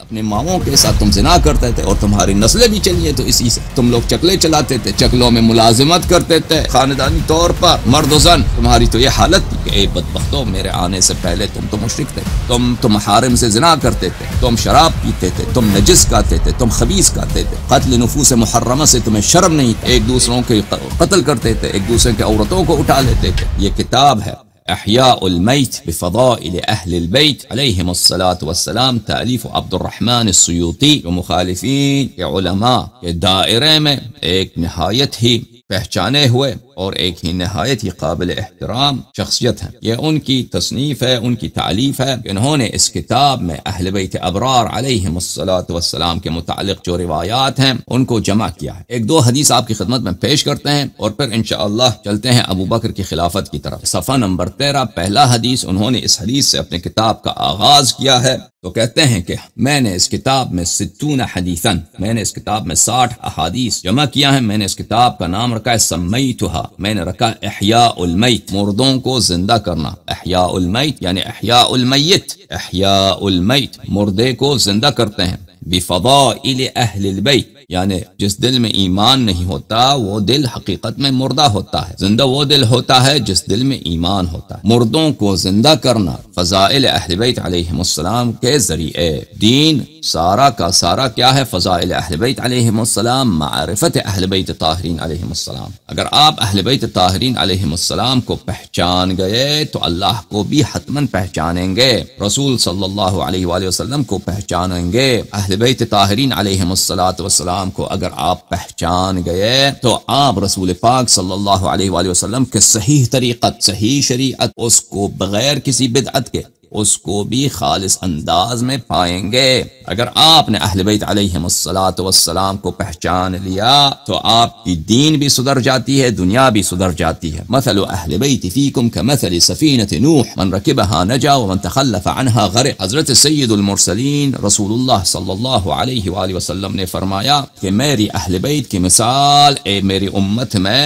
اپنے ماؤں کے ساتھ تم زنا کرتے تھے اور تمہاری نسلیں بھی چلی ہیں تو اسی سے تم لوگ چکلے چلاتے تھے، چکلوں میں ملازمت کرتے تھے خاندانی طور پر مرد و زن. تمہاری تو یہ حالت تھی کہ اے بدبختوں میرے آنے سے پہلے تم تو مشرک تھے، تم محارم سے زنا کرتے تھے، تم شراب پیتے تھے، تم نجس کھاتے تھے، تم خبیث کھاتے تھے، قتل نفوس محرمہ سے تمہیں شرم نہیں، ایک دوسروں کے قتل کرتے تھے، ایک دوسرے کے عورتوں کو اٹھا لیتے تھے. یہ کتاب ہے احیاء المیت بفضائل اہل البیت علیہم الصلاۃ والسلام، تالیف عبد الرحمن السیوطی، جو مخالفین کے علماء کے دائرے میں ایک نہایت ہی پہچانے ہوئے اور ایک ہی نہایت ہی قابل احترام شخصیت ہے. یہ ان کی تصنیف ہے، ان کی تالیف ہے. انہوں نے اس کتاب میں اہل بیت ابرار علیہم الصلاۃ والسلام کے متعلق جو روایات ہیں ان کو جمع کیا ہے. ایک دو حدیث آپ کی خدمت میں پیش کرتے ہیں اور پھر انشاءاللہ چلتے ہیں ابو بکر کی خلافت کی طرف. صفحہ نمبر 13 پہلا حدیث. انہوں نے اس حدیث سے اپنے کتاب کا آغاز کیا ہے تو کہتے ہیں کہ میں نے اس کتاب میں 60 حدیثاً، میں نے اس کتاب میں 60 احادیث جمع کیا ہے. میں نے اس کتاب کا نام رکھا ہے سمیتھا، میں نے رکھا احیاء المیت، مردوں کو زندہ کرنا. احیاء المیت یعنی احیاء المیت، احیاء المیت مردے کو زندہ کرتے ہیں. بفضائل اہل البیت یعنی جس دل میں ایمان نہیں ہوتا وہ دل حقیقت میں مردہ ہوتا ہے، زندہ وہ دل ہوتا ہے جس دل میں ایمان ہوتا ہے. مردوں کو زندہ کرنا فضائل اہل بیت علیہم السلام کے ذریعے. دین سارا کا سارا کیا ہے؟ فضائل اہل بیت علیہم السلام، معرفت اہل بیت طاہرین علیہم السلام. اگر آپ اہل بیت طاہرین علیہم السلام کو پہچان گئے تو اللہ کو بھی حتماً پہچانیں گے، رسول صلی اللہ علیہ وآلہ وسلم کو پہچانیں گے. اہل بیت طاہرین علیہم السلام کو اگر آپ پہچان گئے تو آپ رسول پاک صلی اللہ علیہ وآلہ وسلم کے صحیح طریقت، صحیح شریعت، اس کو بغیر کسی بدعت کے، اس کو بھی خالص انداز میں پائیں گے. اگر آپ نے اہل بیت علیہم السلام کو پہچان لیا تو آپ کی دین بھی سدھر جاتی ہے، دنیا بھی سدھر جاتی ہے. مثل اہل بیت فیکم کمثل سفینۃ نوح من رکبها نجا ومن تخلف عنها غرق. حضرت سید المرسلین رسول اللہ صلی اللہ علیہ وآلہ وسلم نے فرمایا کہ میری اہل بیت کی مثال میری امت میں،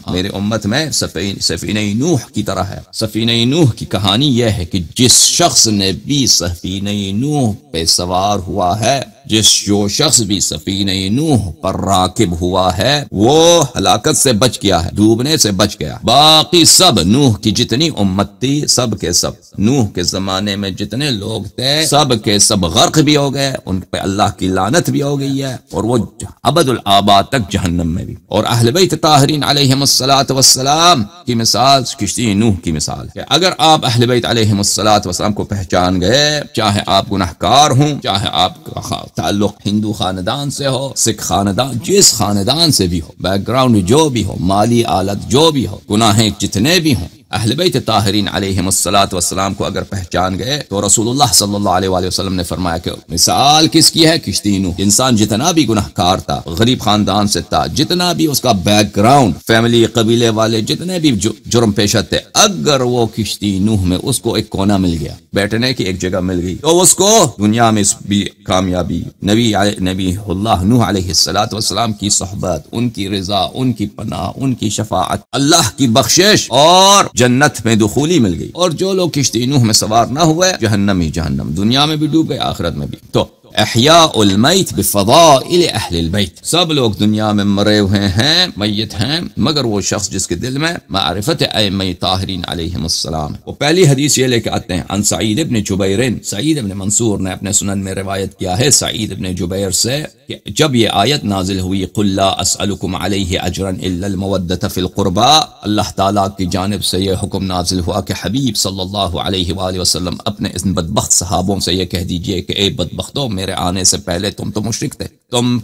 میری امت میں سفینہ نوح کی طرح ہے. سفینہ نوح کی کہانی یہ ہے کہ جس شخص نے بھی سفینہ نوح پہ سوار ہوا ہے، جو شخص بھی سفینہ نوح پر راکب ہوا ہے وہ ہلاکت سے بچ گیا ہے، ڈوبنے سے بچ گیا. باقی سب نوح کی جتنی امت تھی، سب کے سب نوح کے زمانے میں جتنے لوگ تھے سب کے سب غرق بھی ہو گئے، ان پہ اللہ کی لعنت بھی ہو گئی ہے اور وہ ابد الآباد تک جہنم میں بھی. اور اہل بیت طاہرین علیہم السلام کی مثال کشتی نوح کی مثال ہے. اگر آپ اہل بیت علیہم السلام کو پہچان گئے، چاہے آپ گناہگار ہوں، چاہے آپ کا تعلق ہندو خاندان سے ہو، سکھ خاندان، جس خاندان سے بھی ہو، بیک گراؤنڈ جو بھی ہو، مالی آلت جو بھی ہو، گناہیں جتنے بھی ہوں، اہل بیت طاہرین علیہم السلام کو اگر پہچان گئے تو رسول اللہ صلی اللہ علیہ وآلہ وسلم نے فرمایا کہ مثال کس کی ہے؟ کشتی نوح. انسان جتنا بھی گناہگار تھا، غریب خاندان سے تھا، جتنا بھی اس کا بیک گراؤنڈ، فیملی، قبیلے والے جتنے بھی جرم پیشہ تھے، اگر وہ کشتی نوح میں اس کو ایک کونا مل گیا، بیٹھنے کی ایک جگہ مل گئی، تو اس کو دنیا میں بھی کامیابی، نبی اللہ نوح علیہ السلام کی صحبت، ان کی رضا، ان کی پناہ، ان کی شفاعت، اللہ کی بخشش اور جنت میں دخولی مل گئی. اور جو لوگ کشتی نوح میں سوار نہ ہوئے، جہنم ہی جہنم، دنیا میں بھی ڈوب گئے، آخرت میں بھی. تو احیاء المیت بفضائل اہل البیت، سب لوگ دنیا میں مرے ہوئے ہیں، میت ہیں، مگر وہ شخص جس کے دل میں معرفت ائمہ طاہرین علیہم السلام. وہ پہلی حدیث یہ لے کے آتے ہیں عن سعید ابن جبیر. سعید ابن منصور نے اپنے سنن میں روایت کیا ہے سعید ابن جبیر سے کہ جب یہ آیت نازل ہوئی قل لا اسألکم علیہ اجرا الا المودۃ فی القربى، اللہ تعالیٰ کی جانب سے یہ حکم نازل ہوا کہ حبیب صلی اللہ علیہ وآلہ وسلم اپنے اس بدبخت صحابوں سے یہ کہہ دیجئے کہ اے بدبختوں، میرے آنے سے پہلے تم تو مشرک تھے،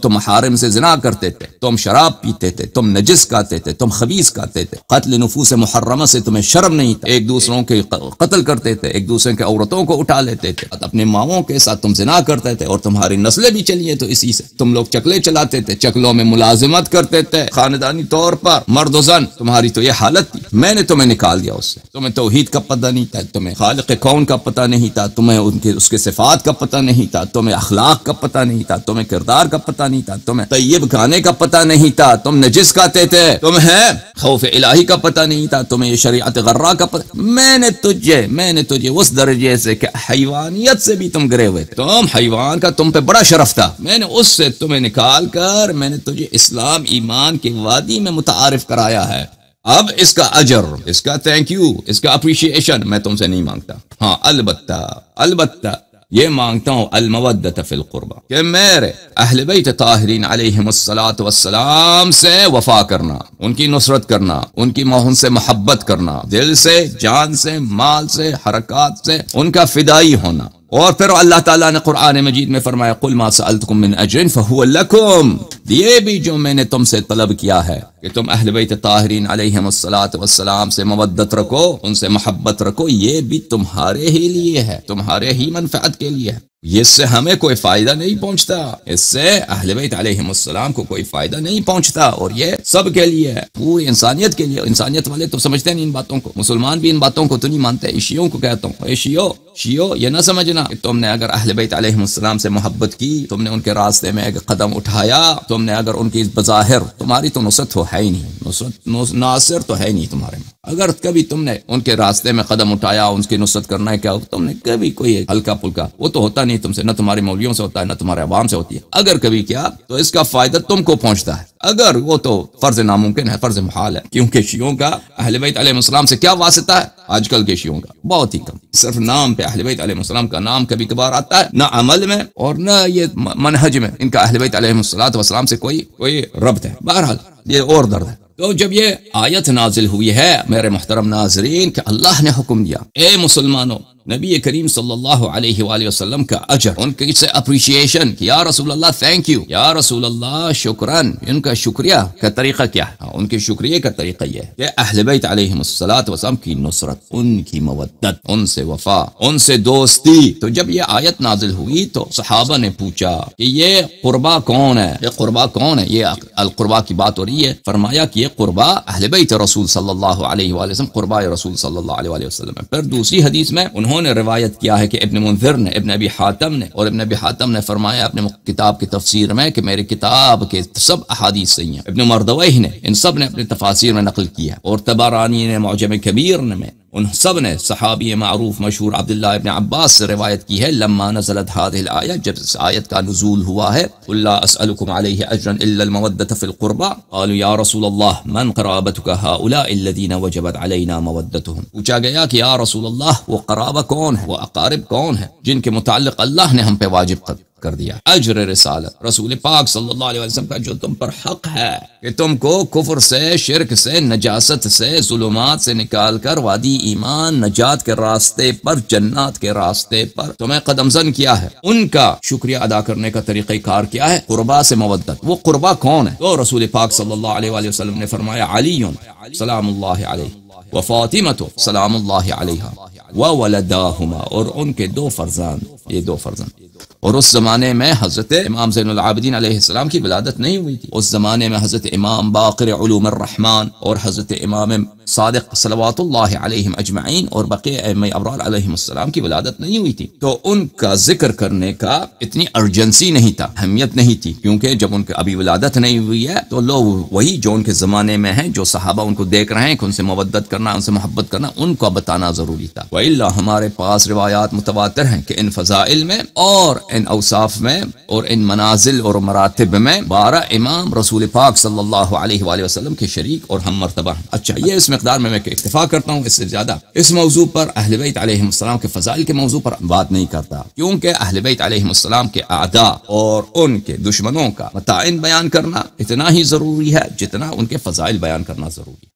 تم حارم سے زنا کرتے تھے، تم شراب پیتے تھے، تم نجس کھاتے تھے، تم خبیث کھاتے تھے، قتل نفوس محرمہ سے تمہیں شرم نہیں تھا، ایک دوسروں کے قتل کرتے تھے، ایک دوسرے کے عورتوں کو اٹھا لیتے تھے، اپنے ماؤں کے ساتھ تم زنا کرتے تھے اور تمہاری نسلیں بھی چلی ہیں تو اسی سے تم لوگ چکلے چلاتے تھے، چکلوں میں ملازمت کرتے تھے خاندانی طور پر مرد و زن. تمہاری تو یہ حالت تھی، میں نے تمہیں نکال دیا اس سے. تمہیں توحید کا پتہ نہیں تھا، تمہیں خالق کون کا پتہ نہیں تھا، تمہیں اس کے صفات کا پتہ نہیں تھا، تمہیں اخلاق کا پتہ نہیں تھا، تمہیں کردار کا پتہ نہیں تھا، تمہیں طیب کھانے کا پتہ نہیں تھا، تم نجس کھاتے تھے، تمہیں خوف الہی کا پتہ نہیں تھا، تمہیں یہ شریعت غرہ کا پتہ. میں نے تجھے اس درجے سے کہ حیوانیت سے بھی تم گرے ہوئے تھے، تم حیوان کا تم پہ بڑا شرف تھا، میں نے اس سے تمہیں نکال کر میں نے تجھے اسلام ایمان کی وادی میں متعارف کرایا ہے. اب اس کا اجر، اس کا تھینک یو، اس کا اپریشیشن میں تم سے نہیں مانگتا. ہاں البتہ یہ مانگتا ہوں المودۃ فی القربہ، کہ میرے اہل بیت طاہرین علیہم السلام سے وفا کرنا، ان کی نصرت کرنا، ان کی ان سے محبت کرنا، دل سے، جان سے، مال سے، حرکات سے ان کا فدائی ہونا. اور پھر اللہ تعالیٰ نے قرآن مجید میں فرمایا قل ما سألتکم من اجر فہو لکم، یہ بھی جو میں نے تم سے طلب کیا ہے کہ تم اہل بیت طاہرین علیہم السلام سے مودت رکھو، ان سے محبت رکھو، یہ بھی تمہارے ہی لیے ہے، تمہارے ہی منفعت کے لیے ہے. اس سے ہمیں کوئی فائدہ نہیں پہنچتا، اس سے اہل بیت علیہم السلام کو کوئی فائدہ نہیں پہنچتا، اور یہ سب کے لیے ہے، پوری انسانیت کے لیے. انسانیت والے تو سمجھتے نہیں ان باتوں کو، مسلمان بھی ان باتوں کو تو نہیں مانتے. شیعوں کو کہتا ہوں، اے شیعو یہ نہ سمجھنا کہ تم نے اگر اہل بیت علیہم السلام سے محبت کی، تم نے ان کے راستے میں ایک قدم اٹھایا، تم نے اگر ان کی بظاہر، تمہاری تو نصرت ہے ہی نہیں، ناصر تو ہے نہیں تمہارے میں. اگر کبھی تم نے ان کے راستے میں قدم اٹھایا، ان کی نصرت کرنا ہے، کیا تم نے کبھی کوئی ہلکا پھلکا، وہ تو ہوتا نہیں تم سے، نہ تمہارے مولویوں سے ہوتا ہے، نہ تمہارے عوام سے ہوتی ہے. اگر کبھی کیا تو اس کا فائدہ تم کو پہنچتا ہے، اگر وہ تو فرض ناممکن ہے، فرض محال ہے. کیونکہ شیعوں کا اہل بیت علیہ السلام سے کیا واسطہ ہے؟ آج کل کے شیعوں کا بہت ہی کم، صرف نام پہ اہل بیت علیہ السلام کا نام کبھی کبھار آتا ہے، نہ عمل میں اور نہ یہ منہج میں ان کا اہل بیت علیہ السلام سے کوئی ربط ہے. بہرحال یہ اور درد ہے. تو جب یہ آیت نازل ہوئی ہے میرے محترم ناظرین کہ اللہ نے حکم دیا اے مسلمانوں، نبی کریم صلی اللہ علیہ وآلہ وسلم کا اجر، ان کی سے اپریشیشن کہ یا رسول اللہ تھینک یو، یا رسول اللہ شکران. ان کا شکریہ کا طریقہ کیا ہے؟ ان کے شکریہ کا طریقہ یہ ہے کہ اہل بیت علیہم السلام کی نصرت، ان کی مودت، ان سے وفا، ان سے دوستی. تو جب یہ آیت نازل ہوئی تو صحابہ نے پوچھا کہ یہ قربا کون ہے؟ یہ قربا کون ہے؟ یہ القربا کی بات ہو رہی ہے. فرمایا کہ یہ قربا اہل بیت رسول صلی اللہ علیہ وآلہ وسلم، قربا رسول صلی اللہ علیہ وآلہ وسلم ہے. پھر دوسری حدیث میں انہوں نے روایت کیا ہے کہ ابن منذر نے، ابن ابی حاتم نے، اور ابن ابی حاتم نے فرمایا اپنے کتاب کی تفسیر میں کہ میری کتاب کے سب احادیث صحیح ہیں. ابن مردویہ نے ان سب نے اپنے تفاسیر میں نقل کیا، اور طبرانی نے معجم کبیر میں ان سب نے صحابی معروف مشہور عبداللہ ابن عباس سے روایت کی ہے لما نزلت هذه الآیہ، جب اس آیت کا نزول ہوا ہے قل لا اسألكم علیہ اجرا الا المودة في القربى قالوا یا رسول اللہ من قرابتك هؤلاء الذين وجبت علینا مودتهم. پوچھا گیا کہ یا رسول اللہ وہ قرابہ کون ہے، وہ اقارب کون ہے جن کے متعلق اللہ نے ہم پہ واجب کر دیا اجر رسالت، رسول پاک صلی اللہ علیہ وسلم کا جو تم پر حق ہے کہ تم کو کفر سے، شرک سے، نجاست سے، ظلمات سے نکال کر وادی ایمان، نجات کے راستے پر، جنات کے راستے پر تمہیں قدم زن کیا ہے. ان کا شکریہ ادا کرنے کا طریقہ کار کیا ہے؟ قربا سے مودت. وہ قربا کون ہے؟ تو رسول پاک صلی اللہ علیہ وآلہ وسلم نے فرمایا علی سلام اللہ علیہ و فاطمہ سلام اللہ علیہا وولداہما، اور ان کے دو فرزند. یہ دو فرزند. اور اس زمانے میں حضرت امام زین العابدین علیہ السلام کی ولادت نہیں ہوئی تھی. اس زمانے میں حضرت امام باقر علوم الرحمن اور حضرت امام صادق صلوات اللہ علیہم اجمعین اور بقیہ ائمہ ابرار علیہم السلام کی ولادت نہیں ہوئی تھی. تو ان کا ذکر کرنے کا اتنی ارجنسی نہیں تھا، اہمیت نہیں تھی، کیونکہ جب ان کی ابھی ولادت نہیں ہوئی ہے تو لوگ وہی جو ان کے زمانے میں ہیں، جو صحابہ ان کو دیکھ رہے ہیں کہ ان سے مودت کرنا، ان سے محبت کرنا، ان کو بتانا ضروری تھا. وَإِلَّا ہمارے پاس روایات متواتر ہیں کہ ان فضائل میں اور ان اوصاف میں اور ان منازل اور مراتب میں 12 امام رسول پاک صلی اللہ علیہ وآلہ وسلم کے شریک اور ہم مرتبہ ہیں. اچھا، یہ اس مقدار میں اکتفا کرتا ہوں، اس سے زیادہ اس موضوع پر، اہل بیت علیہ السلام کے فضائل کے موضوع پر بات نہیں کرتا، کیونکہ اہل بیت علیہ السلام کے اعداء اور ان کے دشمنوں کا متعین بیان کرنا اتنا ہی ضروری ہے جتنا ان کے فضائل بیان کرنا ضروری ہے.